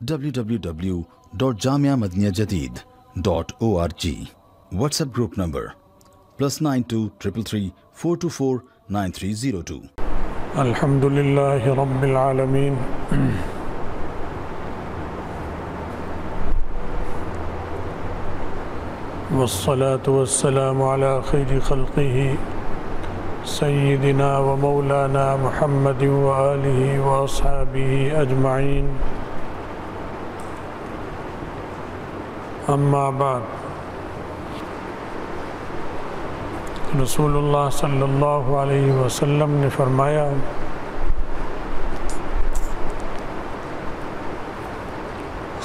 www.jamiamadiniyajadid.org. WhatsApp group number +92 333 424 9302. الحمدللہ رب العالمین والصلاة والسلام على خیر خلقہ سیدنا و مولانا محمد وآلہ واصحابہ اجمعین، اما بعد۔ رسول اللہ صلی اللہ علیہ وسلم نے فرمایا،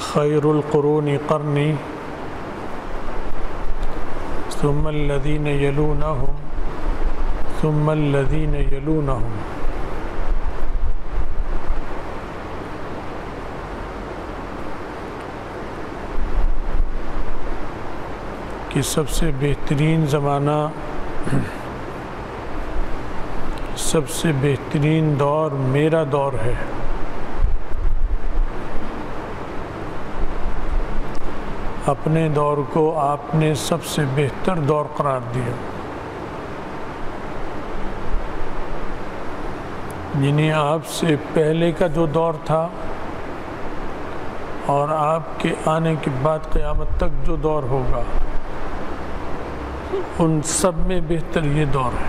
خیر القرون قرنی ثم الذین یلونہم ثم الذین یلونہم۔ کہ سب سے بہترین زمانہ، سب سے بہترین دور میرا دور ہے۔ اپنے دور کو آپ نے سب سے بہتر دور قرار دیا، یعنی آپ سے پہلے کا جو دور تھا اور آپ کے آنے کے بعد قیامت تک جو دور ہوگا، ان سب میں بہتر یہ دور ہے۔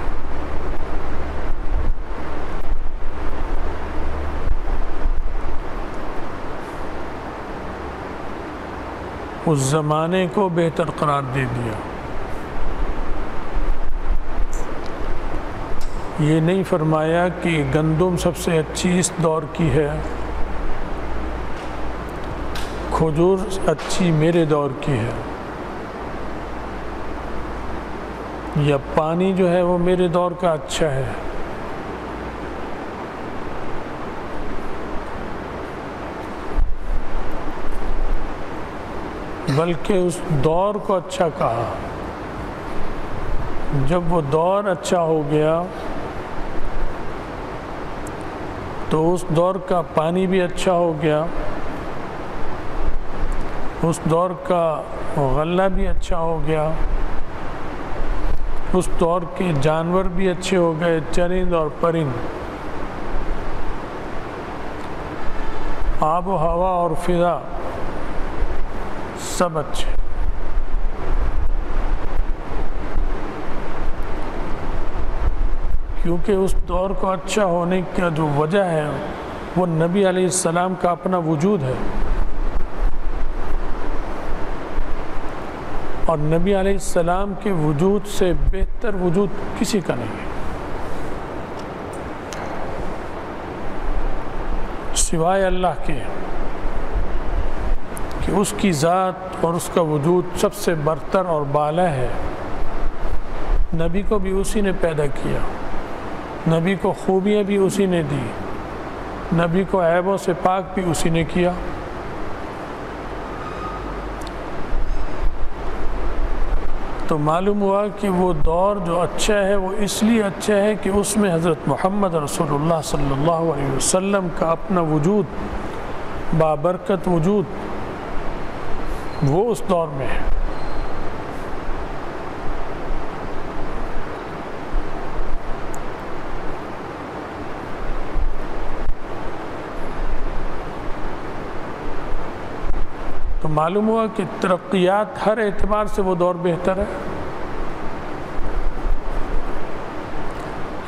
اس زمانے کو بہتر قرار دے دیا۔ یہ نہیں فرمایا کہ گندم سب سے اچھی اس دور کی ہے، کھجور اچھی میرے دور کی ہے، یا پانی جو ہے وہ میرے دور کا اچھا ہے۔ بلکہ اس دور کو اچھا کہا۔ جب وہ دور اچھا ہو گیا تو اس دور کا پانی بھی اچھا ہو گیا، اس دور کا غلہ بھی اچھا ہو گیا، اس دور کے جانور بھی اچھے ہو گئے، چرند اور پرند، آب و ہوا اور فضا سب اچھے۔ کیونکہ اس دور کو اچھا ہونے کا جو وجہ ہے وہ نبی علیہ السلام کا اپنا وجود ہے، اور نبی علیہ السلام کے وجود سے بہتر وجود کسی کا نہیں ہے سوائے اللہ کے، کہ اس کی ذات اور اس کا وجود سب سے برتر اور بالا ہے۔ نبی کو بھی اسی نے پیدا کیا، نبی کو خوبیاں بھی اسی نے دی، نبی کو عیبوں سے پاک بھی اسی نے کیا۔ تو معلوم ہوا کہ وہ دور جو اچھا ہے وہ اس لیے اچھا ہے کہ اس میں حضرت محمد رسول اللہ صلی اللہ علیہ وسلم کا اپنا وجود، بابرکت وجود، وہ اس دور میں ہے۔ تو معلوم ہوا کہ ترقیات ہر اعتبار سے وہ دور بہتر ہے۔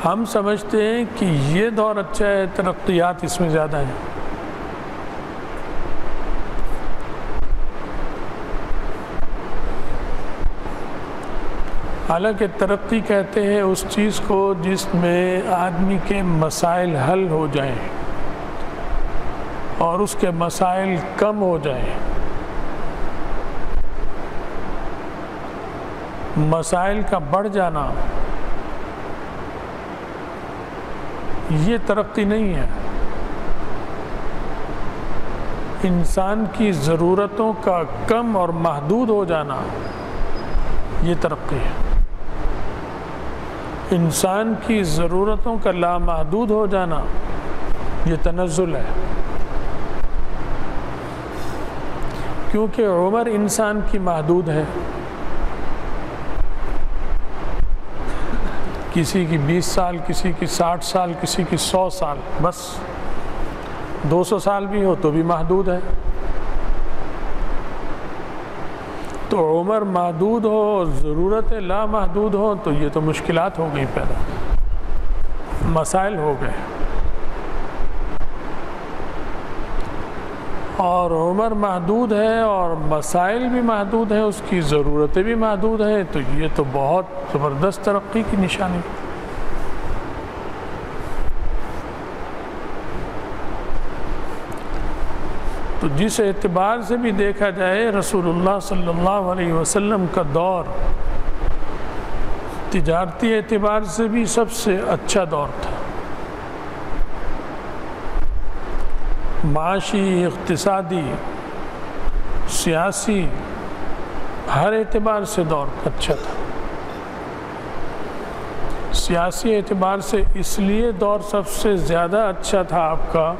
ہم سمجھتے ہیں کہ یہ دور اچھا ہے، ترقیات اس میں زیادہ ہیں۔ حالانکہ ترقی کہتے ہیں اس چیز کو جس میں آدمی کے مسائل حل ہو جائیں اور اس کے مسائل کم ہو جائیں۔ مسائل کا بڑھ جانا یہ ترقی نہیں ہے۔ انسان کی ضرورتوں کا کم اور محدود ہو جانا یہ ترقی ہے۔ انسان کی ضرورتوں کا لامحدود ہو جانا یہ تنزل ہے۔ کیونکہ عمر انسان کی محدود ہے، کسی کی 20 سال، کسی کی 60 سال، کسی کی 100 سال، بس 200 سال بھی ہو تو بھی محدود ہے۔ تو عمر محدود ہو اور ضرورت لا محدود ہو تو یہ تو مشکلات ہو گئی، پیدا مسائل ہو گئے۔ اور عمر محدود ہے اور مسائل بھی محدود ہیں، اس کی ضرورتیں بھی محدود ہیں، تو یہ تو بہت زبردست ترقی کی نشانی۔ تو جس اعتبار سے بھی دیکھا جائے رسول اللہ صلی اللہ علیہ وسلم کا دور تجارتی اعتبار سے بھی سب سے اچھا دور تھا، معاشی، اقتصادی، سیاسی، ہر اعتبار سے دور اچھا تھا۔ سیاسی اعتبار سے اس لیے دور سب سے زیادہ اچھا تھا آپ کا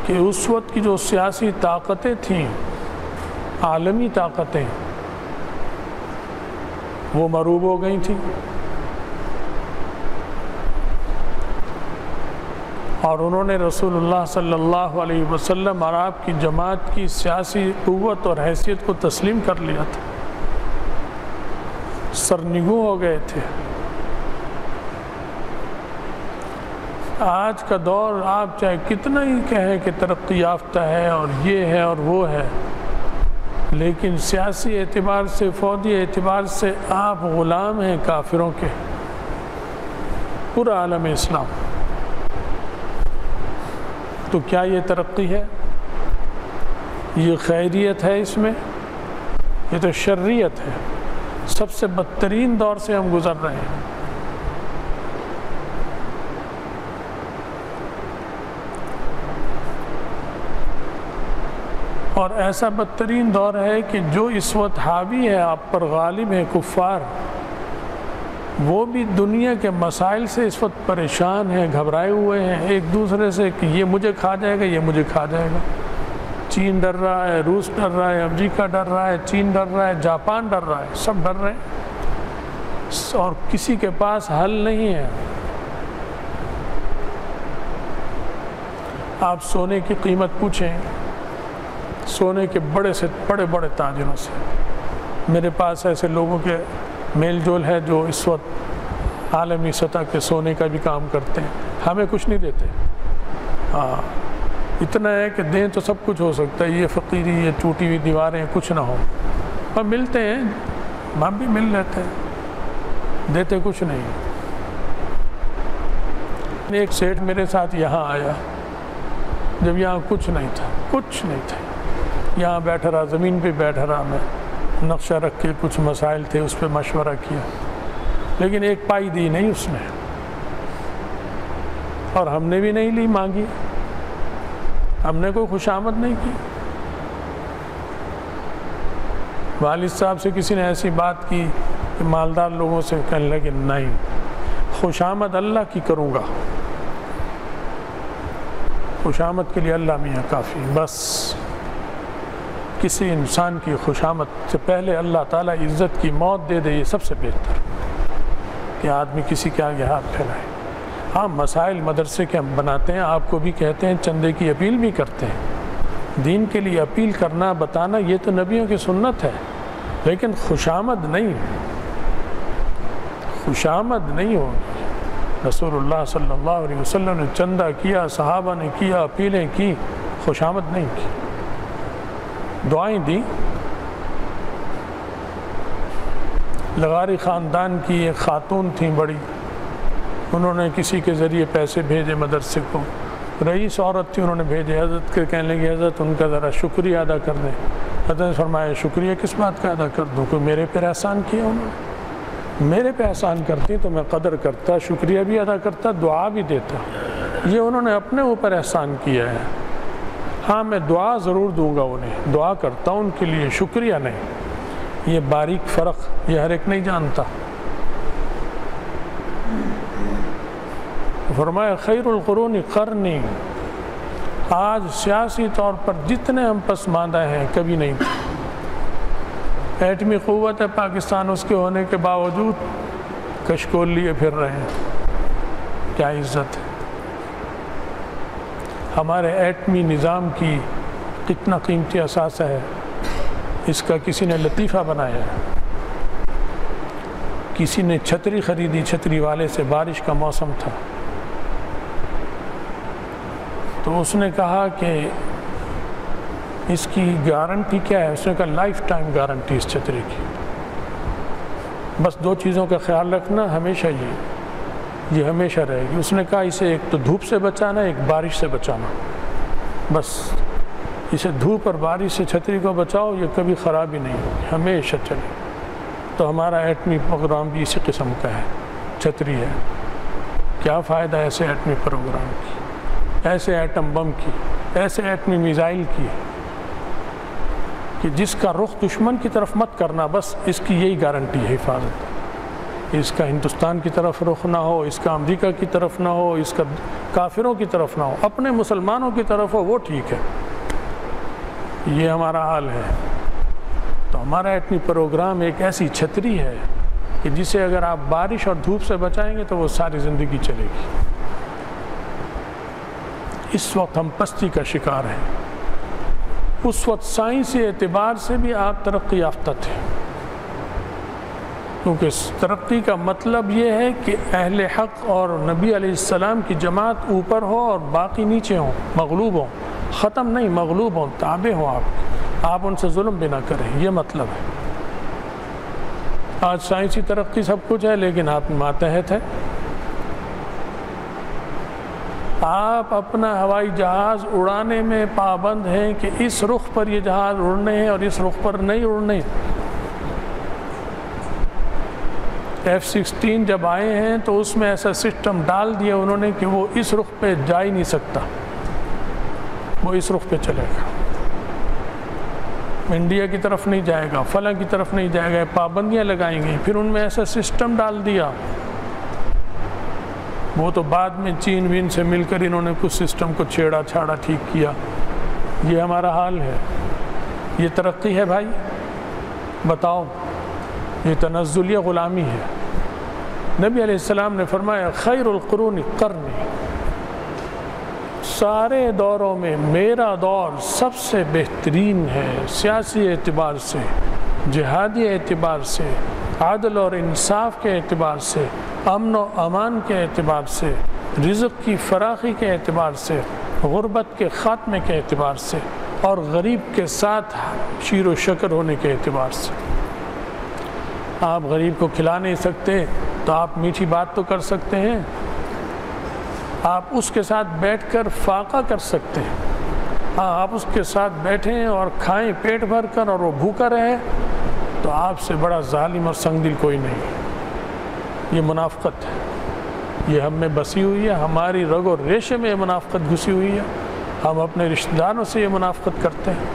کہ اس وقت کی جو سیاسی طاقتیں تھیں، عالمی طاقتیں، وہ مغلوب ہو گئی تھیں، اور انہوں نے رسول اللہ صلی اللہ علیہ وسلم اور آپ کی جماعت کی سیاسی قوت اور حیثیت کو تسلیم کر لیا تھا، سرنگوں ہو گئے تھے۔ آج کا دور آپ چاہے کتنا ہی کہیں کہ ترقی یافتہ ہے اور یہ ہے اور وہ ہے، لیکن سیاسی اعتبار سے، فوجی اعتبار سے آپ غلام ہیں کافروں کے، پورا عالم اسلام۔ تو کیا یہ ترقی ہے؟ یہ خیریت ہے؟ اس میں یہ تو شریعت ہے۔ سب سے بدترین دور سے ہم گزر رہے ہیں۔ اور ایسا بدترین دور ہے کہ جو اس وقت حاوی ہے، آپ پر غالب ہے کفار، وہ بھی دنیا کے مسائل سے اس وقت پریشان ہیں، گھبرائے ہوئے ہیں ایک دوسرے سے کہ یہ مجھے کھا جائے گا، یہ مجھے کھا جائے گا۔ چین ڈر رہا ہے، روس ڈر رہا ہے، امریکہ ڈر رہا ہے، چین ڈر رہا ہے، جاپان ڈر رہا ہے، سب ڈر رہے ہیں اور کسی کے پاس حل نہیں ہے۔ آپ سونے کی قیمت پوچھیں سونے کے بڑے سے بڑے تاجروں سے، میرے پاس ایسے لوگوں کے میل جول ہے جو اس وقت عالمی سطح کے سونے کا بھی کام کرتے ہیں، ہمیں کچھ نہیں دیتے۔ اتنا ہے کہ دیں تو سب کچھ ہو سکتا ہے، یہ فقیری، یہ ٹوٹی ہوئی دیواریں کچھ نہ ہو، پر ملتے ہیں، ہم بھی مل لیتے ہیں، دیتے کچھ نہیں۔ ایک سیٹھ میرے ساتھ یہاں آیا جب یہاں کچھ نہیں تھا، کچھ نہیں تھا، یہاں بیٹھا رہا، زمین پہ بیٹھا رہا، میں نقشہ رکھ کے کچھ مسائل تھے اس پہ مشورہ کیا، لیکن ایک پائی دی نہیں اس نے، اور ہم نے بھی نہیں لی، مانگی، ہم نے کوئی خوشامد نہیں کی۔ والد صاحب سے کسی نے ایسی بات کی کہ مالدار لوگوں سے کہنے لگے نہیں، خوشامد اللہ کی کروں گا، خوشامد کے لیے اللہ میاں کافی، بس کسی انسان کی خوشامد سے پہلے اللہ تعالیٰ عزت کی موت دے دے، یہ سب سے بہتر کہ آدمی کسی کے آگے ہاتھ پھیلائے۔ ہاں، مسائل مدرسے کے ہم بناتے ہیں، آپ کو بھی کہتے ہیں، چندے کی اپیل بھی کرتے ہیں، دین کے لیے اپیل کرنا، بتانا، یہ تو نبیوں کی سنت ہے، لیکن خوشامد نہیں، خوشامد نہیں ہوگی۔ رسول اللہ صلی اللہ علیہ وسلم نے چندہ کیا، صحابہ نے کیا، اپیلیں کی، خوشامد نہیں کی، دعائیں دیں۔ لغاری خاندان کی ایک خاتون تھیں بڑی، انہوں نے کسی کے ذریعے پیسے بھیجے مدرسے کو، رئیس عورت تھی، انہوں نے بھیجے، حضرت کے کہنے لگے حضرت ان کا ذرا شکریہ ادا کر دیں۔ حضرت نے فرمایا شکریہ کس بات کا ادا کر دوں، کوئی میرے پر احسان کیا انہوں نے، میرے پہ احسان کرتی تو میں قدر کرتا، شکریہ بھی ادا کرتا، دعا بھی دیتا، یہ انہوں نے اپنے اوپر احسان کیا ہے۔ ہاں، میں دعا ضرور دوں گا، انہیں دعا کرتا ہوں ان کے لیے، شکریہ نہیں۔ یہ باریک فرق یہ ہر ایک نہیں جانتا۔ فرمایا خیر القرون قرنی، آج سیاسی طور پر جتنے ہم پسماندہ ہیں کبھی نہیں تھے۔ ایٹمی قوت ہے پاکستان، اس کے ہونے کے باوجود کشکول لیے پھر رہے ہیں، کیا عزت ہے۔ ہمارے ایٹمی نظام کی کتنا قیمتی اثاثہ ہے، اس کا کسی نے لطیفہ بنایا ہے۔ کسی نے چھتری خریدی، چھتری والے سے، بارش کا موسم تھا، تو اس نے کہا کہ اس کی گارنٹی کیا ہے؟ اس نے کہا لائف ٹائم گارنٹی اس چھتری کی، بس دو چیزوں کا خیال رکھنا ہمیشہ، یہ ہمیشہ رہے گی۔ اس نے کہا اسے ایک تو دھوپ سے بچانا، ایک بارش سے بچانا، بس اسے دھوپ اور بارش سے چھتری کو بچاؤ، یہ کبھی خراب ہی نہیں ہوگی، ہمیشہ چلے۔ تو ہمارا ایٹمی پروگرام بھی اسی قسم کا ہے، چھتری ہے۔ کیا فائدہ ایسے ایٹمی پروگرام کی، ایسے ایٹم بم کی، ایسے ایٹمی میزائل کی، کہ جس کا رخ دشمن کی طرف مت کرنا، بس اس کی یہی گارنٹی ہے حفاظت۔ اس کا ہندوستان کی طرف رخ نہ ہو، اس کا امریکہ کی طرف نہ ہو، اس کا کافروں کی طرف نہ ہو، اپنے مسلمانوں کی طرف ہو، وہ ٹھیک ہے۔ یہ ہمارا حال ہے۔ تو ہمارا ایٹمی پروگرام ایک ایسی چھتری ہے کہ جسے اگر آپ بارش اور دھوپ سے بچائیں گے تو وہ ساری زندگی چلے گی۔ اس وقت ہم پستی کا شکار ہیں، اس وقت سائنسی اعتبار سے بھی آپ ترقی یافتہ تھے، کیونکہ ترقی کا مطلب یہ ہے کہ اہل حق اور نبی علیہ السلام کی جماعت اوپر ہو اور باقی نیچے ہوں، مغلوب ہوں، ختم نہیں، مغلوب ہوں، تابع ہوں، آپ ان سے ظلم بھی نہ کریں، یہ مطلب ہے۔ آج سائنسی ترقی سب کچھ ہے، لیکن آپ ماتحت ہیں۔ آپ اپنا ہوائی جہاز اڑانے میں پابند ہیں کہ اس رخ پر یہ جہاز اڑنے ہیں اور اس رخ پر نہیں اڑنے۔ F-16 جب آئے ہیں تو اس میں ایسا سسٹم ڈال دیا انہوں نے کہ وہ اس رخ پہ جا ہی نہیں سکتا، وہ اس رخ پہ چلے گا، انڈیا کی طرف نہیں جائے گا، فلاں کی طرف نہیں جائے گا، پابندیاں لگائیں گی۔ پھر ان میں ایسا سسٹم ڈال دیا، وہ تو بعد میں چین وین سے مل کر انہوں نے کچھ سسٹم کو چھیڑا چھاڑا، ٹھیک کیا۔ یہ ہمارا حال ہے، یہ ترقی ہے بھائی؟ بتاؤ، یہ تنزلیہ غلامی ہے۔ نبی علیہ السلام نے فرمایا خیر القرون قرنی، سارے دوروں میں میرا دور سب سے بہترین ہے، سیاسی اعتبار سے، جہادی اعتبار سے، عدل اور انصاف کے اعتبار سے، امن و امان کے اعتبار سے، رزق کی فراخی کے اعتبار سے، غربت کے خاتمے کے اعتبار سے، اور غریب کے ساتھ شیر و شکر ہونے کے اعتبار سے۔ آپ غریب کو کھلا نہیں سکتے تو آپ میٹھی بات تو کر سکتے ہیں، آپ اس کے ساتھ بیٹھ کر فاقہ کر سکتے ہیں۔ ہاں، آپ اس کے ساتھ بیٹھیں اور کھائیں پیٹ بھر کر اور وہ بھوکا رہے، تو آپ سے بڑا ظالم اور سنگ دل کوئی نہیں۔ یہ منافقت ہے، یہ ہم میں بسی ہوئی ہے، ہماری رگ و ریشے میں یہ منافقت گھسی ہوئی ہے۔ ہم اپنے رشتہ داروں سے یہ منافقت کرتے ہیں،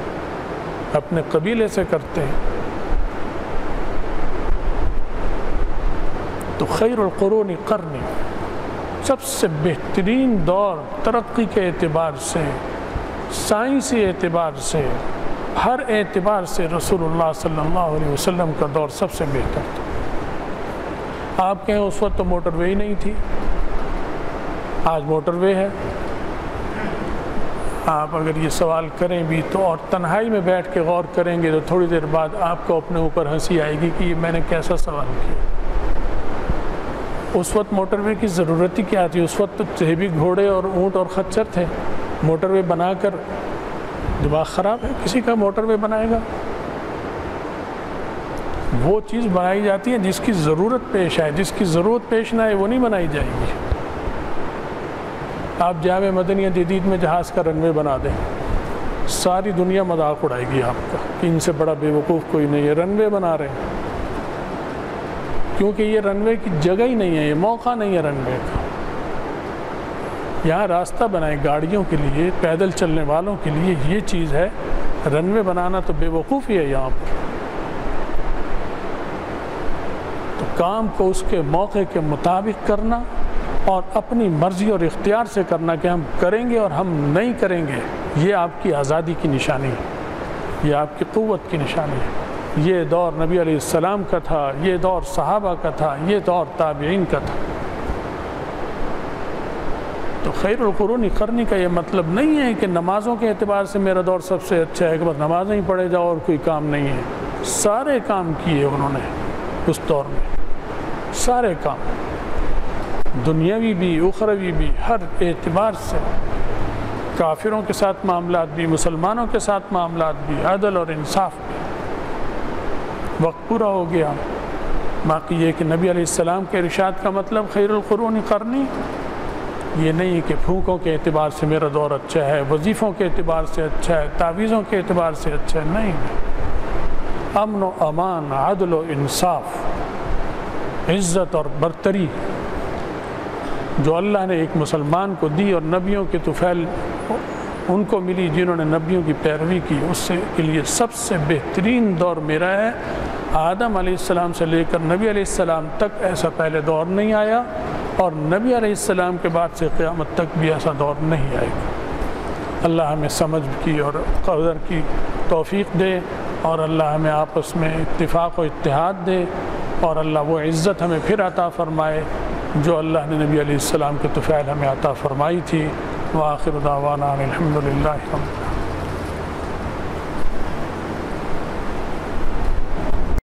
اپنے قبیلے سے کرتے ہیں۔ تو خیر القرون قرنی، سب سے بہترین دور ترقی کے اعتبار سے، سائنسی اعتبار سے، ہر اعتبار سے رسول اللہ صلی اللہ علیہ وسلم کا دور سب سے بہتر تھا۔ آپ کہیں اس وقت تو موٹر وے ہی نہیں تھی، آج موٹر وے ہے۔ آپ اگر یہ سوال کریں بھی تو اور تنہائی میں بیٹھ کے غور کریں گے تو تھوڑی دیر بعد آپ کو اپنے اوپر ہنسی آئے گی کہ یہ میں نے کیسا سوال کیا۔ اس وقت موٹر وے کی ضرورت ہی کیا تھی؟ اس وقت تو چہبی گھوڑے اور اونٹ اور خچر تھے۔ موٹر وے بنا کر دماغ خراب ہے، کسی کا موٹر وے بنائے گا؟ وہ چیز بنائی جاتی ہے جس کی ضرورت پیش آئے، جس کی ضرورت پیش نہ آئے وہ نہیں بنائی جائے گی۔ آپ جامع مدنیہ جدید میں جہاز کا رن وے بنا دیں، ساری دنیا مذاق اڑائے گی آپ کا کہ ان سے بڑا بے وقوف کوئی نہیں ہے، رن وے بنا رہے ہیں۔ کیونکہ یہ رن وے کی جگہ ہی نہیں ہے، یہ موقع نہیں ہے رن وے کا۔ یہاں راستہ بنائیں گاڑیوں کے لیے، پیدل چلنے والوں کے لیے، یہ چیز ہے۔ رن وے بنانا تو بے وقوفی ہے یہاں پر۔ تو کام کو اس کے موقع کے مطابق کرنا اور اپنی مرضی اور اختیار سے کرنا کہ ہم کریں گے اور ہم نہیں کریں گے، یہ آپ کی آزادی کی نشانی ہے، یہ آپ کی قوت کی نشانی ہے۔ یہ دور نبی علیہ السلام کا تھا، یہ دور صحابہ کا تھا، یہ دور تابعین کا تھا۔ تو خیر القرون قرنی کا یہ مطلب نہیں ہے کہ نمازوں کے اعتبار سے میرا دور سب سے اچھا ہے کہ بس نمازیں ہی پڑھے جاؤ اور کوئی کام نہیں ہے۔ سارے کام کیے انہوں نے اس دور میں، سارے کام، دنیاوی بھی اخروی بھی، ہر اعتبار سے، کافروں کے ساتھ معاملات بھی، مسلمانوں کے ساتھ معاملات بھی، عدل اور انصاف بھی۔ وقت پورا ہو گیا، باقی یہ کہ نبی علیہ السلام کے ارشاد کا مطلب خیر القرون قرنی یہ نہیں کہ پھونکوں کے اعتبار سے میرا دور اچھا ہے، وظیفوں کے اعتبار سے اچھا ہے، تعویذوں کے اعتبار سے اچھا ہے، نہیں۔ امن و امان، عدل و انصاف، عزت اور برتری جو اللہ نے ایک مسلمان کو دی اور نبیوں کے طفیل ان کو ملی جنہوں نے نبیوں کی پیروی کی، اس سے کے لیے سب سے بہترین دور میرا ہے۔ آدم علیہ السلام سے لے کر نبی علیہ السلام تک ایسا پہلے دور نہیں آیا، اور نبی علیہ السلام کے بعد سے قیامت تک بھی ایسا دور نہیں آئے گا۔ اللہ ہمیں سمجھ کی اور قدر کی توفیق دے، اور اللہ ہمیں آپس میں اتفاق و اتحاد دے، اور اللہ وہ عزت ہمیں پھر عطا فرمائے جو اللہ نے نبی علیہ السلام کے طفیل ہمیں عطا فرمائی تھی۔ وآخر دعوانا الحمد للہ۔